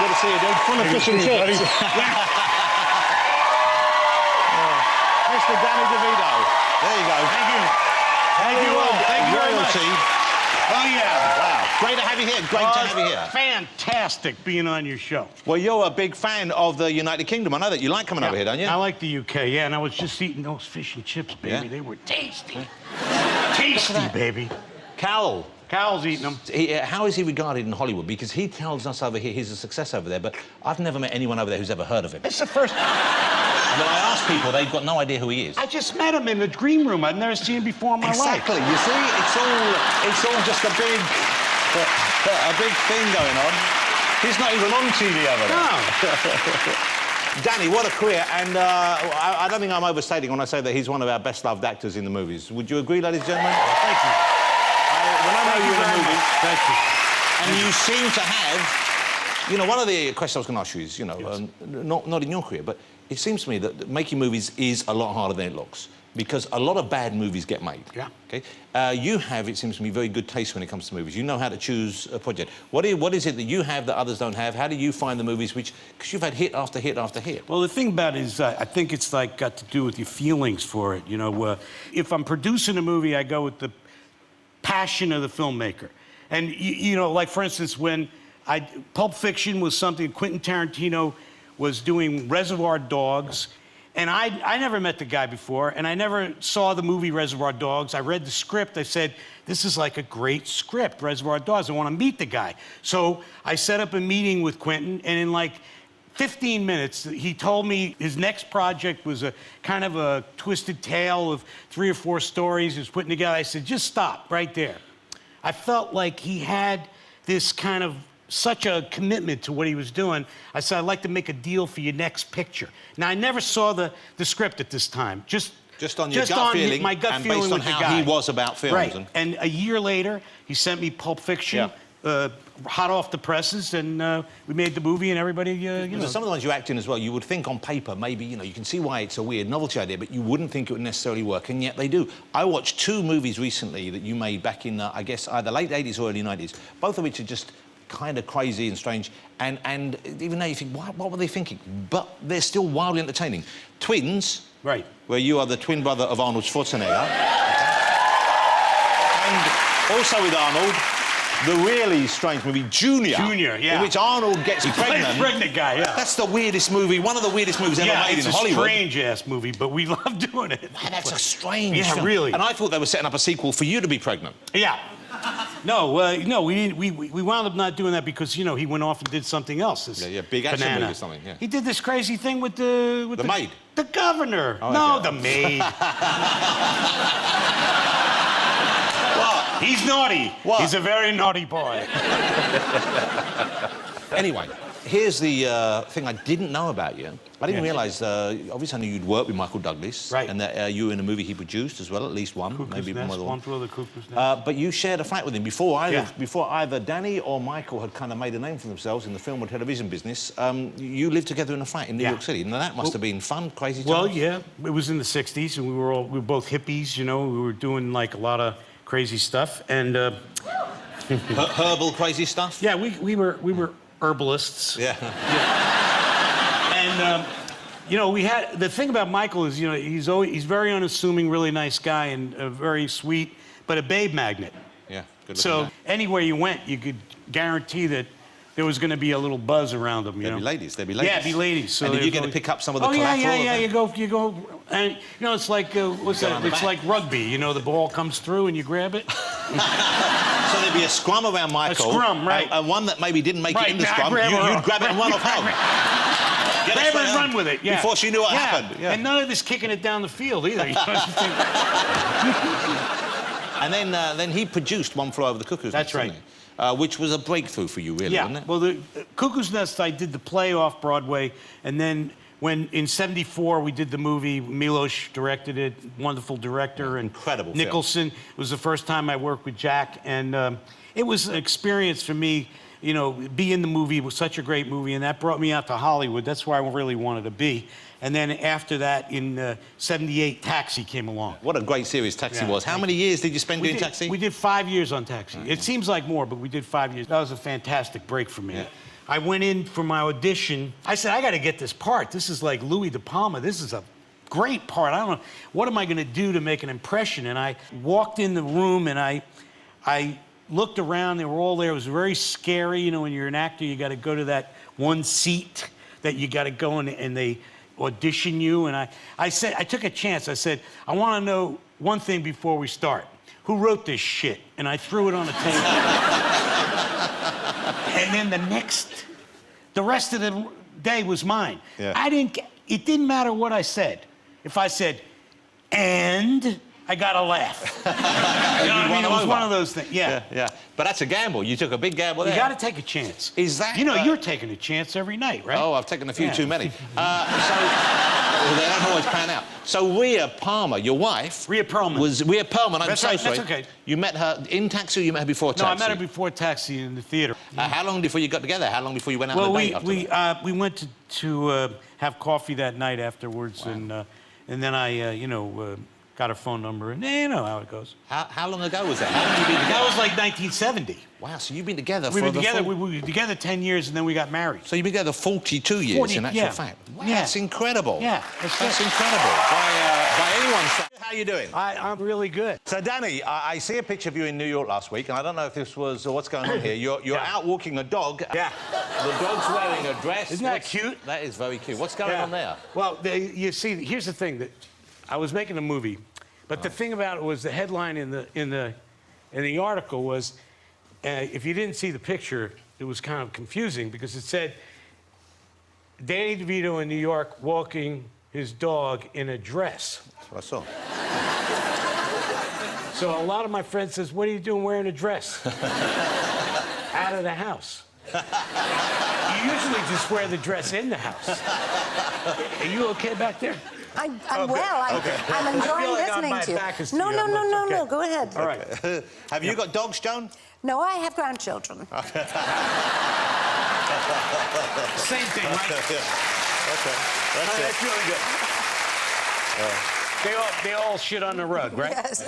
Good to see you, dude. Full of fish and chips. Mr. Danny DeVito. There you go. Thank you. Thank you all. Thank you very much. Oh, yeah. Wow. Great to have you here. Great to have you here. Fantastic being on your show. Well, you're a big fan of the United Kingdom. I know that you like coming over here, don't you? I like the UK, yeah, and I was just eating those fish and chips, baby. Yeah? They were tasty. Tasty, baby. Carol. Carol's eating them. How is he regarded in Hollywood? Because he tells us over here he's a success over there, but I've never met anyone over there who's ever heard of him. It's the first... When I ask people, they've got no idea who he is. I just met him in the green room. I've never seen him before in my life. Exactly. You see, it's all just a big thing going on. He's not even on TV over there. No. Danny, what a career, and I don't think I'm overstating when I say that he's one of our best-loved actors in the movies. Would you agree, ladies and gentlemen? Thank you. When I know you in the movies... Thank you. And you seem to have... You know, one of the questions I was going to ask you is, you know, yes. Not in your career, but it seems to me that making movies is a lot harder than it looks, because a lot of bad movies get made. Yeah. Okay? You have, it seems to me, very good taste when it comes to movies. You know how to choose a project. What is it that you have that others don't have? How do you find the movies which... Because you've had hit after hit after hit. Well, the thing about it is, I think it's, like, got to do with your feelings for it, you know. If I'm producing a movie, I go with the passion of the filmmaker. And, you know, like, for instance, when Pulp Fiction was something Quentin Tarantino was doing Reservoir Dogs, and I never met the guy before, and I never saw the movie Reservoir Dogs. I read the script. I said, this is like a great script, Reservoir Dogs. I want to meet the guy. So I set up a meeting with Quentin, and in like 15 minutes, he told me his next project was a kind of a twisted tale of 3 or 4 stories he was putting together. I said, just stop right there. I felt like he had this kind of such a commitment to what he was doing. I said, I'd like to make a deal for your next picture. Now, I never saw the script at this time. Just on your gut feeling, my gut and feeling based on with the how guy. he was about films. Right. And a year later, he sent me Pulp Fiction, hot off the presses, and we made the movie, and everybody, you know. Some of the ones you act in as well, you would think on paper, maybe, you know, you can see why it's a weird novelty idea, but you wouldn't think it would necessarily work, and yet they do. I watched 2 movies recently that you made back in, I guess, either late 80s or early 90s, both of which are just kind of crazy and strange, and even now you think, what were they thinking? But they're still wildly entertaining. Twins, right, where you are the twin brother of Arnold Schwarzenegger, and also with Arnold, the really strange movie, Junior. Junior, yeah. In which Arnold gets pregnant. Pregnant guy, yeah. That's the weirdest movie, one of the weirdest movies ever made in Hollywood. Yeah, it's a strange-ass movie, but we love doing it. Man, that's a strange film. Really. And I thought they were setting up a sequel for you to be pregnant. Yeah. No, we didn't. We wound up not doing that because, you know, he went off and did something else. Big action movie or something, yeah. He did this crazy thing with the maid? The governor. Oh, no, okay. the maid. What? He's naughty. What? He's a very naughty boy. Anyway, here's the thing I didn't know about you. I didn't realise, obviously I knew you'd worked with Michael Douglas. Right. And that you were in a movie he produced as well, at least one. Cuckoo's maybe Nest, more than one for the Cuckoo's Nest. But you shared a flat with him before either Danny or Michael had kind of made a name for themselves in the film or television business. You lived together in a flat in New York City. Now that must have been fun, crazy times. Well, yeah, it was in the 60s, and we were both hippies, you know. We were doing, like, a lot of crazy stuff, and... Herbal crazy stuff? Yeah, we were herbalists. Yeah. And, you know, the thing about Michael is, you know, he's very unassuming, really nice guy, and very sweet, but a babe magnet. Yeah, good looking So man. anywhere you went, you could guarantee that there was going to be a little buzz around him, There'd be ladies. Yeah, be ladies. So and did you get to pick up some of the collateral? Yeah. You go, and, you know, it's like, what's that? It's like rugby, you know, the ball comes through and you grab it. So there'd be a scrum around Michael. A scrum, right. And one that maybe didn't make it in the scrum, you'd grab it and run off home. Grab it and run with it, yeah. Before she knew what happened. Yeah. And none of this kicking it down the field either. And then he produced One Flew Over the Cuckoo's Nest. That's right. Which was a breakthrough for you, really, wasn't it? Well, the Cuckoo's Nest, I did the play off Broadway, and then when in '74 we did the movie, Milos directed it, wonderful director, and incredible Nicholson. film. It was the first time I worked with Jack, and it was an experience for me you know, be in the movie. It was such a great movie, and that brought me out to Hollywood. That's where I really wanted to be. And then after that, in '78, Taxi came along. What a great series Taxi was. How many years did you spend doing Taxi? We did 5 years on Taxi. It seems like more, but we did 5 years. That was a fantastic break for me. Yeah. I went in for my audition. I said, I got to get this part. This is like Louis De Palma. This is a great part. I don't know, what am I going to do to make an impression? And I walked in the room, and I looked around. They were all there. It was very scary. You know, when you're an actor, you got to go to that one seat that you got to go in, and they audition you. And I said, I took a chance. I said, I want to know one thing before we start. Who wrote this shit? And I threw it on the table. And then the rest of the day was mine. Yeah. It didn't matter what I said. If I said, and I got a laugh. You know what I mean? It was one of those things. Yeah. Yeah. But that's a gamble. You took a big gamble there. You got to take a chance. Is that? You know, you're taking a chance every night, right? Oh, I've taken a few too many. Well, they don't always pan out. So Rhea Palmer, your wife... Rhea Perlman. Was Rhea Perlman. I'm so sorry. That's okay. You met her in Taxi, or you met her before Taxi? No, I met her before Taxi in the theater. How long before you got together? How long before you went out on a date after that? We went to have coffee that night afterwards, wow. And then I, got her phone number, and you know how it goes. How long ago was that? How long have you been together? That was like 1970. Wow, so you've been together We for were together. We were together 10 years, and then we got married. So you've been together 42 years, 40, in actual yeah. fact. Wow, Yeah. that's incredible. Yeah, that's incredible. By anyone's standards. How you doing? I'm really good. So, Danny, I see a picture of you in New York last week, and I don't know if this was what's going on here. You're out walking a dog. Yeah. The dog's wearing a dress. Isn't that cute? That is very cute. What's going on there? Well, you see, here's the thing. That I was making a movie, but the thing about it was the headline in the article was, if you didn't see the picture, it was kind of confusing because it said, Danny DeVito in New York walking his dog in a dress. That's what I saw. So a lot of my friends says, what are you doing wearing a dress? Out of the house. You usually just wear the dress in the house. Are you okay back there? I'm well. I'm enjoying listening to you. No. Go ahead. All right. Have you got dogs, Joan? No, I have grandchildren. Same thing, right? Okay. That's really good. They all shit on the rug, right? Yes.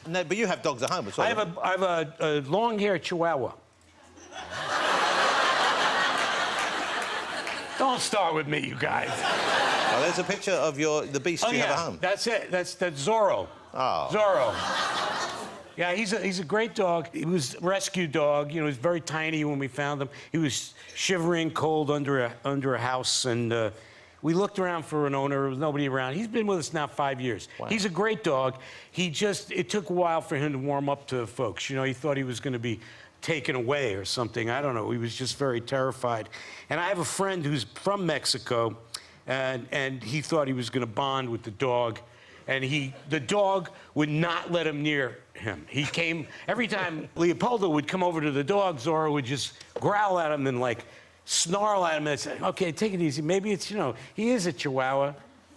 No, but you have dogs at home as well. I have a long-haired Chihuahua. Don't start with me, you guys. Oh, there's a picture of the beast you have at home. That's it. That's Zorro. Oh. Zorro. Yeah, he's a great dog. He was a rescue dog. You know, he was very tiny when we found him. He was shivering cold under a house, and we looked around for an owner. There was nobody around. He's been with us now 5 years. Wow. He's a great dog. It took a while for him to warm up to folks. You know, he thought he was going to be taken away or something. I don't know. He was just very terrified. And I have a friend who's from Mexico, and he thought he was going to bond with the dog. And the dog would not let him near him. He came, every time Leopoldo would come over to the dog, Zorro would just growl at him and like snarl at him and say, okay, take it easy. Maybe it's, he is a Chihuahua.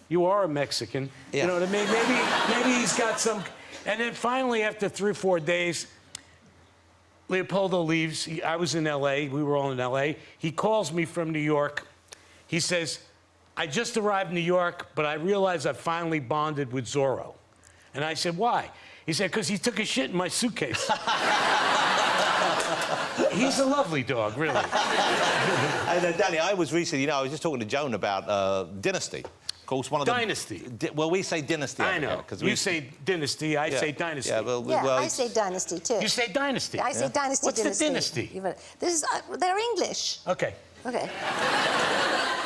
You are a Mexican. Yeah. You know what I mean? Maybe he's got some. And then finally, after 3 or 4 days, Leopoldo leaves. I was in L.A. We were all in L.A. He calls me from New York. He says, I just arrived in New York, but I realized I finally bonded with Zorro. And I said, why? He said, because he took a shit in my suitcase. He's a lovely dog, really. And Danny, I was recently, I was just talking to Joan about Dynasty. Of course, one of the... Dynasty. Well, we say Dynasty. I know. You say Dynasty, I say Dynasty. Yeah, I say Dynasty, too. You say Dynasty? I say Dynasty, What's the Dynasty? This is, they're English. Okay. Okay.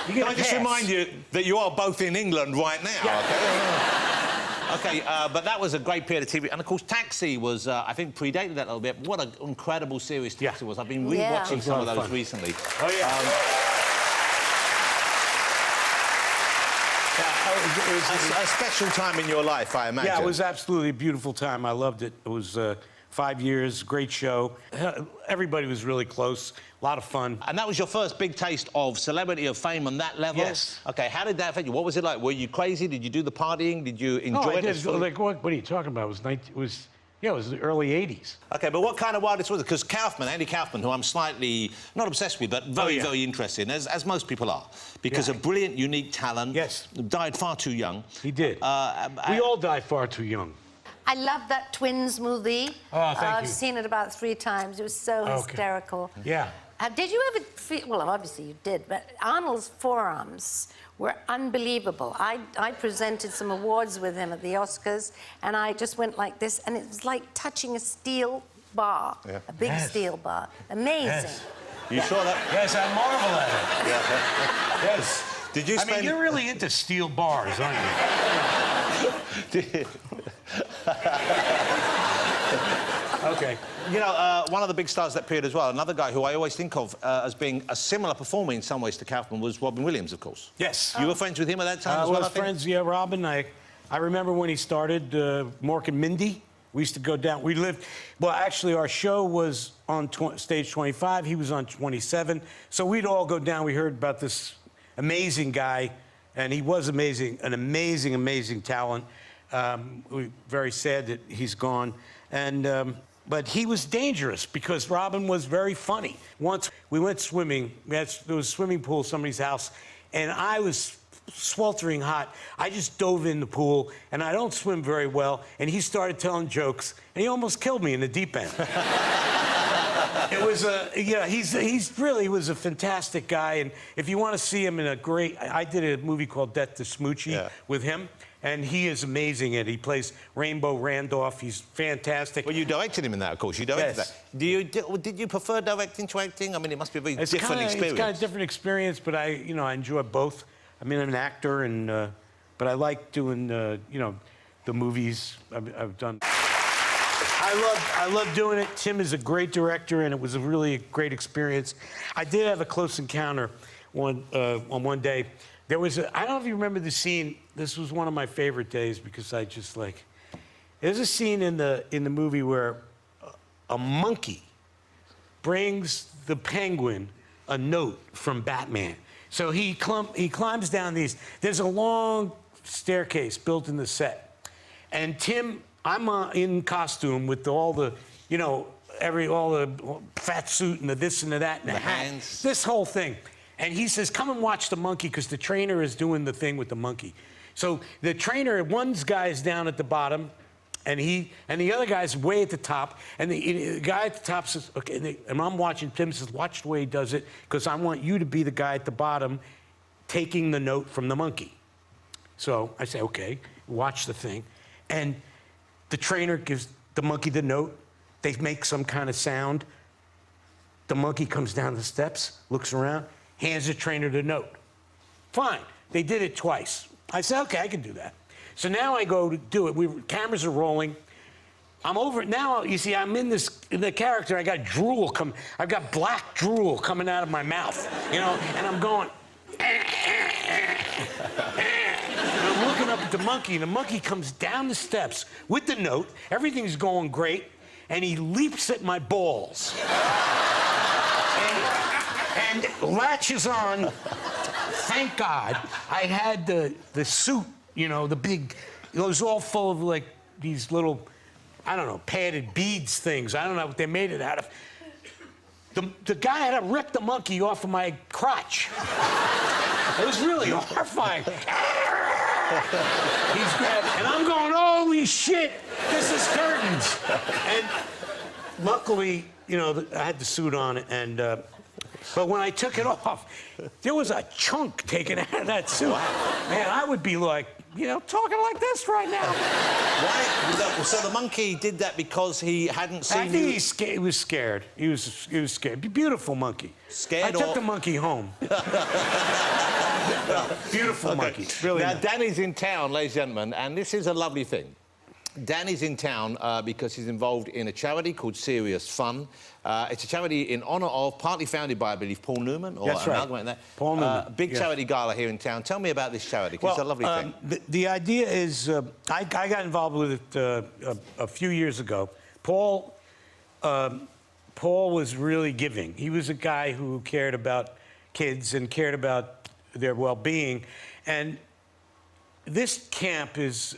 Can I just remind you that you are both in England right now, okay? Okay, but that was a great period of TV. And, of course, Taxi was, I think, predated that a little bit. What an incredible series Taxi was. I've been rewatching some of those recently. Oh, yeah. It was a special time in your life, I imagine. Yeah, it was absolutely a beautiful time. I loved it. It was 5 years, great show. Everybody was really close, a lot of fun. And that was your first big taste of celebrity, of fame on that level? Yes. Okay, how did that affect you? What was it like? Were you crazy? Did you do the partying? Did you enjoy it? Like, what are you talking about? It was Yeah, it was the early 80s. Okay, but what kind of wildest was it? Because Andy Kaufman, who I'm slightly, not obsessed with, but very, very interested in, as most people are, because a brilliant, unique talent. Yes. Died far too young. He did. We all died far too young. I love that Twins movie. Oh, thank you. I've seen it about 3 times. It was so hysterical. Yeah. Did you ever feel, well, obviously you did, but Arnold's forearms were unbelievable. I presented some awards with him at the Oscars, and I just went like this, and it was like touching a steel bar, a big steel bar. Amazing. Yes. You saw that? Yes, I marvel at it. Yeah. Yes. Did you spend... I mean, you're really into steel bars, aren't you? Okay. You know, one of the big stars that period as well, another guy who I always think of as being a similar performer in some ways to Kaufman was Robin Williams, of course. Yes. You were friends with him at that time as well, I think? friends, yeah, Robin. I remember when he started Mork and Mindy. We used to go down. We lived... Well, actually, our show was on stage 25. He was on 27. So we'd all go down. We heard about this amazing guy, and he was amazing, an amazing, amazing talent. We're very sad that he's gone. And... But he was dangerous because Robin was very funny. Once we went swimming, there was a swimming pool at somebody's house, and I was sweltering hot. I just dove in the pool, and I don't swim very well, and he started telling jokes, and he almost killed me in the deep end. It was he really was a fantastic guy, and if you want to see him in a great... I did a movie called Death to Smoochie with him. And he is amazing at it. He plays Rainbow Randolph. He's fantastic. Well, you directed him in that, of course. You directed that. Did you prefer directing to acting? I mean, it must be a very different experience. It's kind of different experience, but I enjoy both. I mean, I'm an actor, and but I like doing, the movies I've done. I love doing it. Tim is a great director, and it was a really great experience. I did have a close encounter on one day. There was I don't know if you remember the scene. This was one of my favorite days because I just like... There's a scene in the movie where a monkey brings the penguin a note from Batman. So he climbs down these... There's a long staircase built in the set. And Tim, I'm in costume with all the, all the fat suit and the this and the that and the hat. Hands. This whole thing. And he says, come and watch the monkey, because the trainer is doing the thing with the monkey. So the trainer, one guy is down at the bottom, and the other guy's way at the top. And the guy at the top says, okay, and I'm watching, Tim says, watch the way he does it, because I want you to be the guy at the bottom taking the note from the monkey. So I say, okay, watch the thing. And the trainer gives the monkey the note. They make some kind of sound. The monkey comes down the steps, looks around, hands the trainer the note. Fine. They did it twice. I said, okay, I can do that. So now I go to do it. Cameras are rolling. I'm over it. Now, you see, I'm in the character. I got drool I've got black drool coming out of my mouth, and I'm going, and I'm looking up at the monkey, and the monkey comes down the steps with the note. Everything's going great, and he leaps at my balls. And latches on. Thank God I had the suit, the big, it was all full of like these little, I don't know, padded beads things. I don't know what they made it out of. The guy had to rip the monkey off of my crotch. It was really horrifying. He's grabbing, and I'm going, holy shit, this is curtains. And luckily, I had the suit on, and but when I took it off, there was a chunk taken out of that suit. Man, I would be like, talking like this right now. Why? So the monkey did that because he hadn't seen I think he was scared. He was scared. Beautiful monkey. Scared. I took the monkey home. Beautiful monkey. Really. Now, nice. Danny's in town, ladies and gentlemen, and this is a lovely thing. Danny's in town because he's involved in a charity called Serious Fun. It's a charity in honour of, partly founded by, I believe, Paul Newman. Or That's right. That. Paul Newman. Big charity gala here in town. Tell me about this charity, because it's a lovely thing. The idea is, I got involved with it a few years ago. Paul was really giving. He was a guy who cared about kids and cared about their well-being. And this camp is...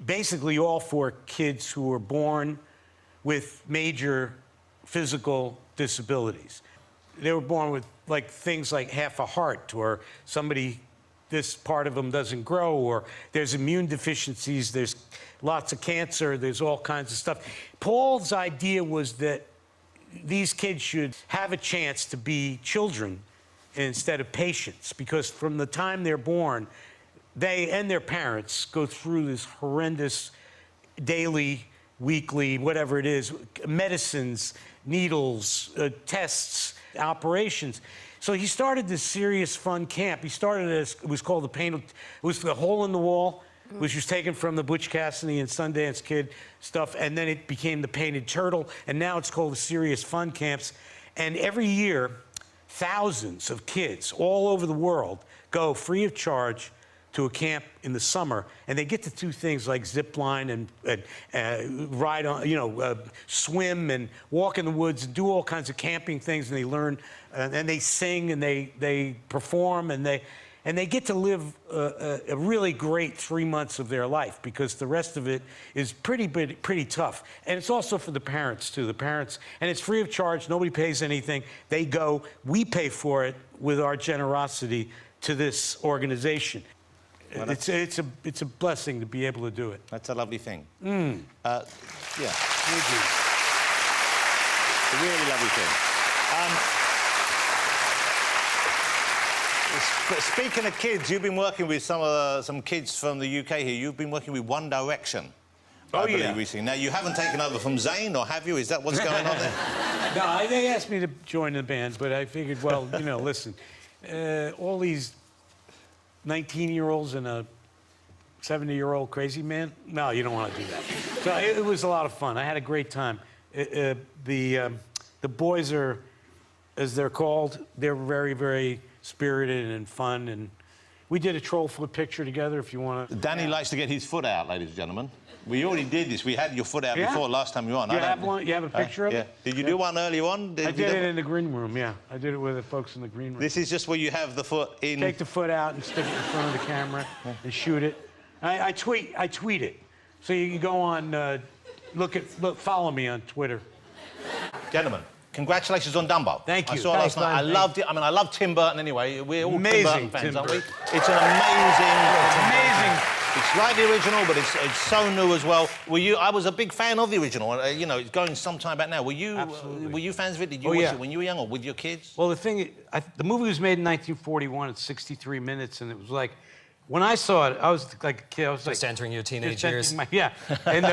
basically all for kids who were born with major physical disabilities. They were born with like things like half a heart, or somebody, this part of them doesn't grow, or there's immune deficiencies, there's lots of cancer, there's all kinds of stuff. Paul's idea was that these kids should have a chance to be children instead of patients, because from the time they're born, they and their parents go through this horrendous daily, weekly, whatever it is, medicines, needles, tests, operations. So he started this serious fun camp. He started as, it was called it was the Hole in the Wall, which was taken from the Butch Cassidy and Sundance Kid stuff, and then it became the Painted Turtle, and now it's called the Serious Fun Camps. And every year, thousands of kids all over the world go free of charge to a camp in the summer, and they get to do things like zip line and ride on, swim and walk in the woods and do all kinds of camping things, and they learn, and they sing and they perform, and they get to live a really great 3 months of their life, because the rest of it is pretty tough. And it's also for the parents too. The parents, and it's free of charge. Nobody pays anything. They go. We pay for it with our generosity to this organization. Well, it's a blessing to be able to do it. That's a lovely thing. Yeah. Thank you. It's a really lovely thing. Speaking of kids, you've been working with some kids from the UK here. You've been working with One Direction. I believe recently. Now, you haven't taken over from Zayn, or have you? Is that what's going on there? No, they asked me to join the band, but I figured, well, listen, all these 19-year-olds and a 70-year-old crazy man? No, you don't want to do that. So it was a lot of fun. I had a great time. The boys are, as they're called, they're very, very spirited and fun. And we did a troll foot picture together, if you want to. Danny likes to get his foot out, ladies and gentlemen. We already did this. We had your foot out before last time you were on. You have one? You have a picture of it? Did you do one earlier on? I did it in the green room, yeah. I did it with the folks in the green room. This is just where you have the foot in... Take the foot out and stick it in front of the camera and shoot it. I tweet it. So you can go on, follow me on Twitter. Gentlemen, congratulations on Dumbo. Thank you. I saw it last night. I loved it. I mean, I love Tim Burton anyway. We're all amazing, Tim Burton fans, Tim aren't we? Burton. It's an amazing... It's amazing. It's like the original, but it's so new as well. I was a big fan of the original. It's going some time back now. Were you fans of it? Did you watch it when you were young, or with your kids? Well, the movie was made in 1941. It's 63 minutes, and it was like, when I saw it, I was like a kid. I was just entering your teenage years. Yeah. And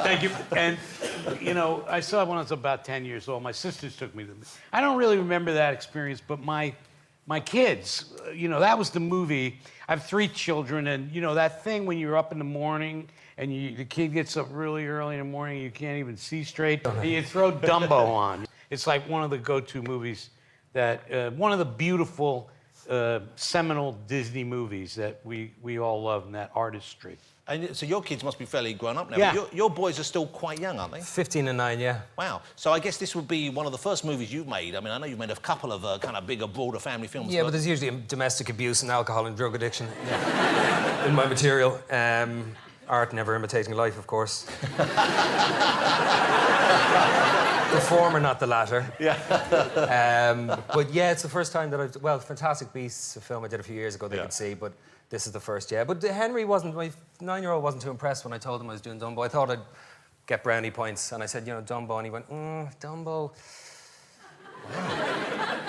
thank you. And I saw it when I was about 10 years old. My sisters took me to it. I don't really remember that experience, but my kids, that was the movie. I have 3 children, and that thing when you're up in the morning and the kid gets up really early in the morning, you can't even see straight, and you throw Dumbo on. It's like one of the go-to movies that, one of the beautiful, seminal Disney movies that we all love, and that artistry. And so your kids must be fairly grown up now. Yeah. But your boys are still quite young, aren't they? 15 and 9, yeah. Wow. So I guess this would be one of the first movies you've made. I mean, I know you've made a couple of kind of bigger, broader family films. Yeah, but there's usually domestic abuse and alcohol and drug addiction in my material. Art never imitating life, of course. The former, not the latter. Yeah. But yeah, it's the first time that well, Fantastic Beasts, a film I did a few years ago, they could see, but this is the first, yeah. But Henry my 9-year-old wasn't too impressed when I told him I was doing Dumbo. I thought I'd get brownie points, and I said, Dumbo, and he went, Dumbo.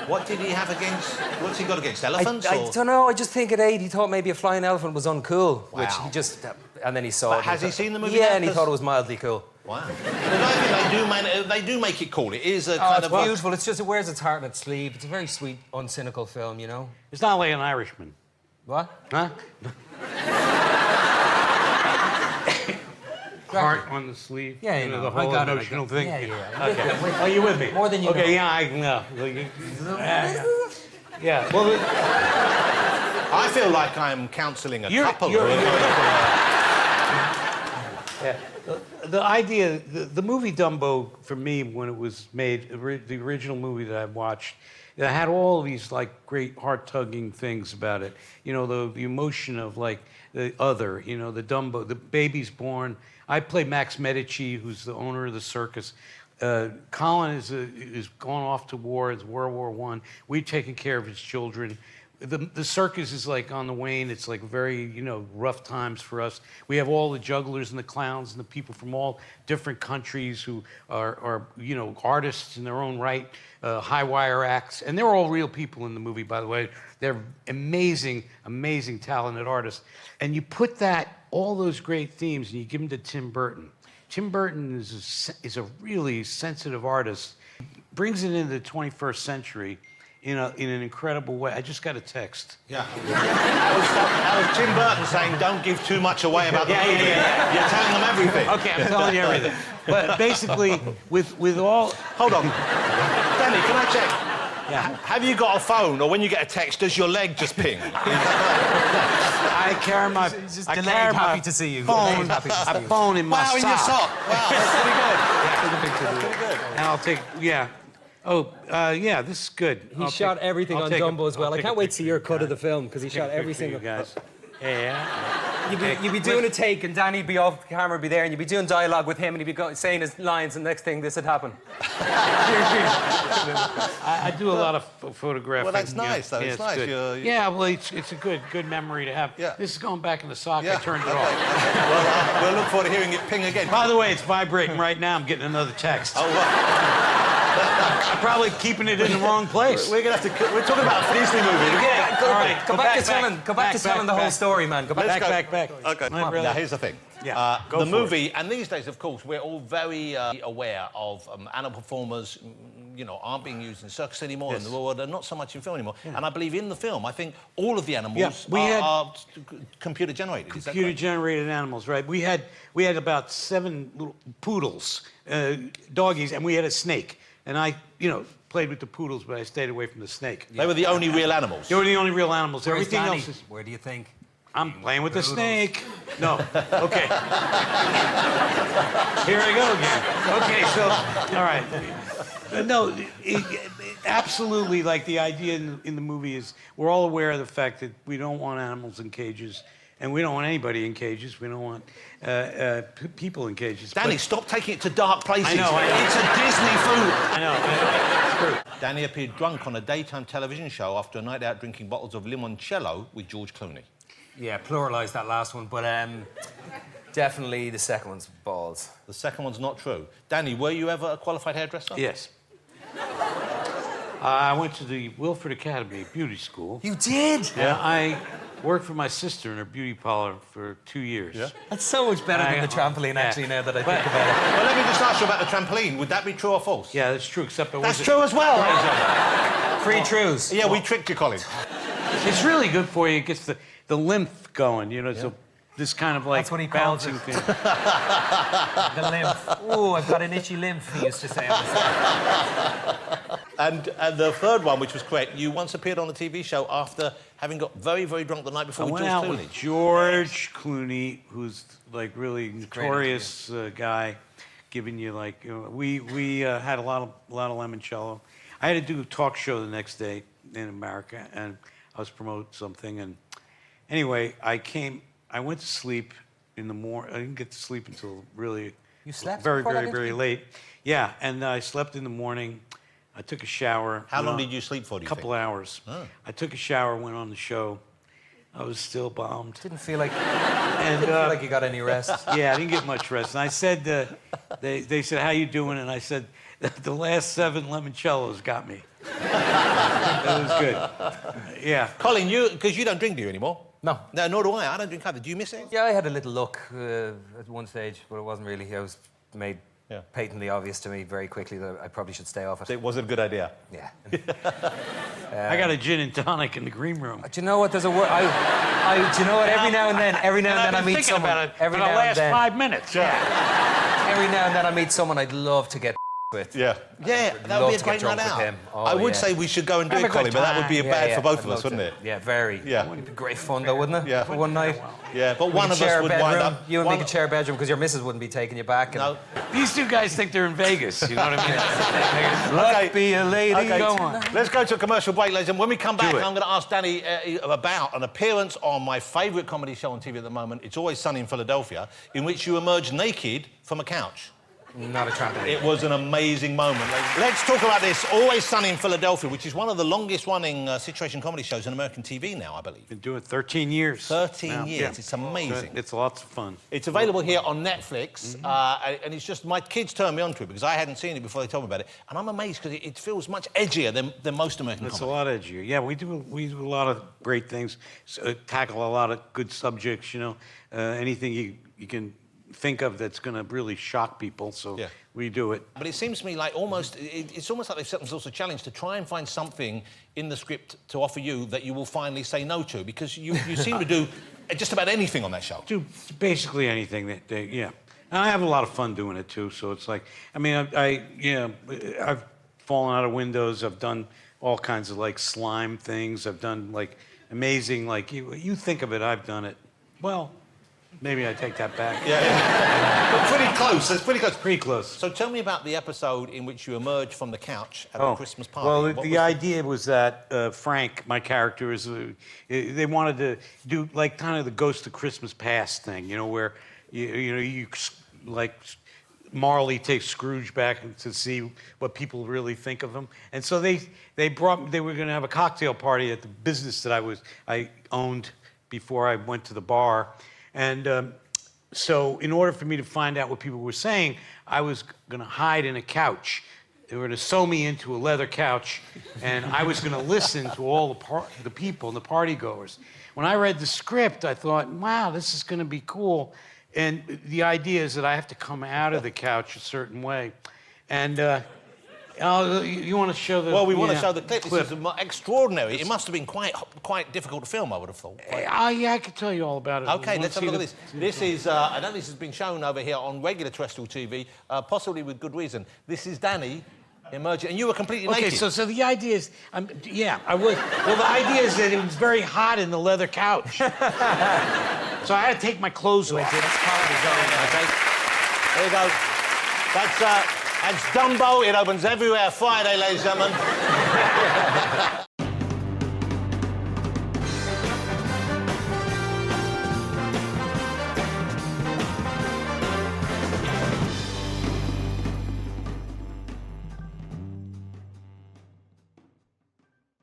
What did he have against? What's he got against? Elephants? I don't know. I just think at 8 he thought maybe a flying elephant was uncool, which he just... And then he saw it. Has he seen the movie? Yeah, and he thought it was mildly cool. Wow. They do make it cool. It is a kind of... It's beautiful. It's just, it wears its heart on its sleeve. It's a very sweet, uncynical film, It's not like An Irishman. What? Huh? Heart on the sleeve. Yeah, the whole emotional thing. Yeah. Okay. Are you with me? More than you know. Okay, yeah, I know. Yeah. Well, I feel like I'm counselling a couple. Yeah. The idea, the movie Dumbo, for me, when it was made, the original movie that I watched, it had all these, great heart-tugging things about it. The emotion of, the other, you know, the Dumbo, the baby's born. I play Max Medici, who's the owner of the circus. Colin is gone off to war. It's World War I. We've taken care of his children. The circus is like on the wane. It's like very, you know, rough times for us. We have all the jugglers and the clowns and the people from all different countries who are you know, artists in their own right, high wire acts. And they're all real people in the movie, by the way. They're amazing, amazing, talented artists. And you put all those great themes, and you give them to Tim Burton. Tim Burton is a really sensitive artist. Brings it into the 21st century in an incredible way. I just got a text. Yeah. That was Tim Burton saying, don't give too much away about the movie. You're telling them everything. Okay, I'm telling you everything. But basically, with all... Hold on. Danny, can I check? Yeah. Have you got a phone, or when you get a text, does your leg just ping? I carry my... Just I delayed carry happy my to see you. phone, Delayed happy to see a you. phone in my sock. Wow, in your sock. Wow, that's pretty good. Pretty good. And I'll take... Yeah. Oh, yeah, this is good. He shot everything on Dumbo as well. I can't wait to see your cut of the film, because he shot every single... guys. Yeah. You'd be doing a take, and Danny'd be off camera, be there, and you'd be doing dialogue with him, and he'd be saying his lines, and next thing, this would happen. I do a lot of photographing. Well, that's nice, though. Yeah, it's nice. Good. Yeah, well, it's a good memory to have. Yeah. This is going back in the sock. Yeah. I turned it Okay. off. Well, we'll look forward to hearing it ping again. By the way, it's vibrating right now. I'm getting another text. Oh, well. I'm probably keeping it in the wrong place. We're talking about a Disney movie. Yeah, all right. Go back to telling the whole story, man. Go back. Back. Okay. Really? Now, here's the thing. Yeah, go the for movie, and these days, of course, we're all very aware of animal performers, you know, aren't being used in circus anymore, in the world, and not so much in film anymore. Yeah. And I believe in the film, I think all of the animals are computer-generated. Computer-generated animals, right? We had about 7 little poodles, doggies, and we had a snake. And I, you know, played with the poodles, but I stayed away from the snake. They were the only real animals. They were the only real animals. Where's Everything Danny? else is... Where do you think? I'm playing with the snake. No. Okay. Here I go again. Okay, so, all right. No, absolutely, like, the idea in the movie is we're all aware of the fact that we don't want animals in cages, and we don't want anybody in cages. We don't want people in cages. Danny, stop taking it to dark places. I know. It's a Disney food. I know. It's true. Danny appeared drunk on a daytime television show after a night out drinking bottles of limoncello with George Clooney. Yeah, pluralised that last one, but definitely the second one's balls. The second one's not true. Danny, were you ever a qualified hairdresser? Yes. I went to the Wilford Academy Beauty School. You did? Yeah, I worked for my sister in her beauty parlor for 2 years. Yeah. That's so much better than the trampoline, actually, now that I think about it. Well, let me just ask you about the trampoline. Would that be true or false? Yeah, that's true, except it That's wasn't... true as well. Free truths. Yeah, we tricked you, Colin. It's really good for you. It gets the lymph going, you know, so this kind of like That's what he calls bouncing it. thing. The lymph. Oh, I've got an itchy lymph, he used to say on the set. And the third one, which was correct, you once appeared on a TV show after having got very, very drunk the night before I with went George out Clooney. with George Clooney, who's like really notorious guy, giving you like, you know, we had a lot of limoncello. I had to do a talk show the next day in America, and I was promoting something, and anyway, I went to sleep in the morning. I didn't get to sleep until really very, very, very late. Yeah, and I slept in the morning. I took a shower. How long did you sleep for, do you think? A couple hours. Oh. I took a shower, went on the show. I was still bombed. Didn't feel like you got any rest. Yeah, I didn't get much rest. And I said, they said, how you doing? And I said, the last 7 limoncellos got me. It was good. Yeah. Colin, because you don't drink, do you, anymore? No. No, nor do I. I don't drink either. Do you miss it? Yeah, I had a little look at one stage, but it wasn't really. I was made patently obvious to me very quickly that I probably should stay off it. It wasn't a good idea. Yeah. I got a gin and tonic in the green room. Do you know what? There's a word. Do you know what? Every now and then I meet someone. About it for the last 5 minutes. Yeah. Every now and then I meet someone I'd love to get with. Yeah, that would love be a to get great drunk night with out. him. Oh, I would yeah. say we should go and do Have it, a good Colin, but that would be time. bad for both I'd of us, love wouldn't to. it? Yeah, very. Yeah. It'd be great fun though, wouldn't it? Yeah. For one night. Yeah, but We one could of share us a would bedroom. wind up. You and me one- could share a bedroom because your missus wouldn't be taking you back. And No. These two guys think they're in Vegas. You know what I mean? Luck Okay. be a lady. Okay, Go on. let's go to a commercial break, ladies. And when we come back, Do it. I'm going to ask Danny about an appearance on my favourite comedy show on TV at the moment, It's Always Sunny in Philadelphia, in which you emerge naked from a couch. Not a trampoline. It was an amazing moment. Let's talk about this Always Sunny in Philadelphia, which is one of the longest-running situation comedy shows on American TV now, I believe. Been doing it 13 years. 13 now. years. Yeah. It's amazing. It's lots of fun. It's available here on Netflix, and it's just my kids turned me onto it because I hadn't seen it before they told me about it, and I'm amazed because it feels much edgier than most American It's a comedy. lot edgier. Yeah, we do a lot of great things, tackle a lot of good subjects, you know, anything you can think of that's going to really shock people, so Yeah. we do it. But it seems to me like it's almost like they've set themselves a challenge to try and find something in the script to offer you that you will finally say no to, because you seem to do just about anything on that show. Do basically anything that they, yeah. And I have a lot of fun doing it too, so it's like, I mean, I've fallen out of windows, I've done all kinds of like slime things, I've done like amazing, like you think of it, I've done it. Well, maybe I take that back. But pretty close. It's pretty close. Pretty close. So tell me about the episode in which you emerge from the couch at a Christmas party. Well, What the was idea was that Frank, my character, they wanted to do like kind of the Ghost of Christmas Past thing, you know, where you like Marley takes Scrooge back to see what people really think of him, and so they were going to have a cocktail party at the business that I owned before I went to the bar. And so in order for me to find out what people were saying, I was going to hide in a couch. They were going to sew me into a leather couch, and I was going to listen to all the people and the party goers. When I read the script, I thought, wow, this is going to be cool. And the idea is that I have to come out of the couch a certain way. And you want to show the... Well, we want to show the clip. This is extraordinary. It must have been quite difficult to film, I would have thought. Yeah, I could tell you all about it. OK, You let's have wanna a look at see this. This is, I know this has been shown over here on regular terrestrial TV, possibly with good reason. This is Danny emerging, and you were completely naked. Okay, so the idea is, yeah, I was. Well, the idea is that it was very hot in the leather couch. So I had to take my clothes off. Okay, there you go. That's Dumbo. It opens everywhere Friday, ladies and gentlemen.